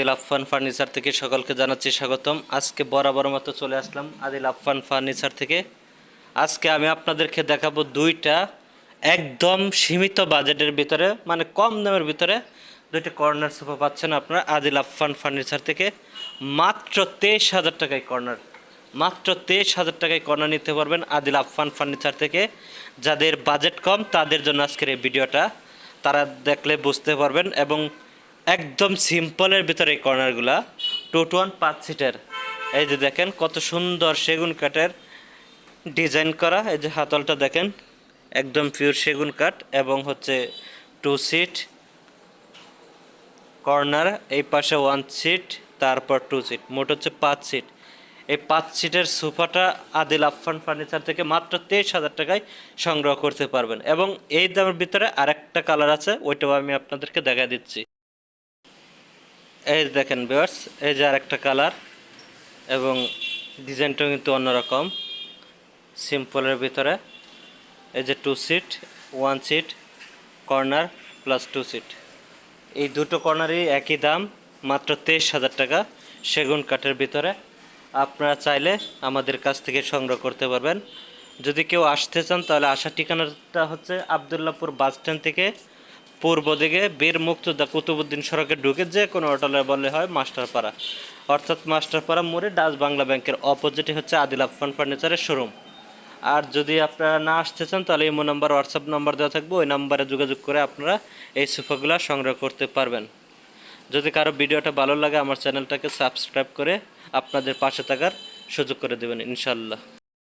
Adil Affan furniture থেকে সকলকে জানাচ্ছি স্বাগতম। আজকে বরাবর মতো চলে আসলাম আদিল আফফান ফার্নিচার থেকে। আজকে আমি আপনাদেরকে দেখাবো দুইটা একদম সীমিত বাজেটের ভিতরে, মানে কম দামের ভিতরে দুইটা কর্নার সোফা পাচ্ছেন আপনারা আদিল আফফান ফার্নিচার থেকে। মাত্র 23,000 টাকায় কর্নার, মাত্র 23,000 টাকায় কর্নার নিতে পারবেন আদিল আফফান ফার্নিচার থেকে। যাদের বাজেট কম তাদের জন্য আজকের এই ভিডিওটা, তারা দেখলে বুঝতে পারবেন। এবং একদম সিম্পলের ভিতরে এই কর্নারগুলা 2-to-1 5 সিটের। এই যে দেখেন কত সুন্দর সেগুন কাঠের ডিজাইন করা। এই যে হাতলটা দেখেন একদম পিওর সেগুন কাঠ এবং হচ্ছে 2 সিট কর্নার, এই পাশে 1 সিট, তারপর 2 সিট, মোট হচ্ছে 5 সিট। এই 5 সিটের সোফাটা আদিল আফফান ফার্নিচার থেকে মাত্র 23,000 টাকায় সংগ্রহ করতে পারবেন। এবং এই দামের ভিতরে আরেকটা কালার আছে, ওইটাও আমি আপনাদেরকে দেখা দিচ্ছি। এই দেখেন ভিউয়ার্স, এই যে আরেকটা কালার এবং ডিজাইনটাও কিন্তু অন্যরকম সিম্পলের ভিতরে। এই যে 2 seat 1 seat corner plus 2 seat, এই দুটো কর্নারই একই দাম, মাত্র 23,000 টাকা সেগুন কাঠের ভিতরে। আপনারা চাইলে আমাদের কাছ থেকে সংগ্রহ করতে পারবেন। যদি কেউ আসতে চান তাহলে আসার ঠিকানাটা হচ্ছে আবদুল্লাপুর বাস স্ট্যান্ড থেকে পূর্ব দিকে বীর মুক্তিযোদ্ধা কুতুবুদ্দিন সড়কে ঢুকে যে কোনো হোটেলে বললে হয় মাস্টারপাড়া, অর্থাৎ মাস্টারপাড়া মোড়ে ডাচ বাংলা ব্যাংকের অপোজিটে হচ্ছে আদিল আফফান ফার্নিচারের শোরুম। আর যদি আপনারা না আসতে চান তাহলে ইমো নাম্বার, হোয়াটসঅ্যাপ নাম্বার দেওয়া থাকবে, ওই নাম্বারে যোগাযোগ করে আপনারা এই সোফাগুলো সংগ্রহ করতে পারবেন। যদি কারো ভিডিওটা ভালো লাগে আমার চ্যানেলটাকে সাবস্ক্রাইব করে আপনাদের পাশে থাকার সুযোগ করে দেবেন ইনশাল্লাহ।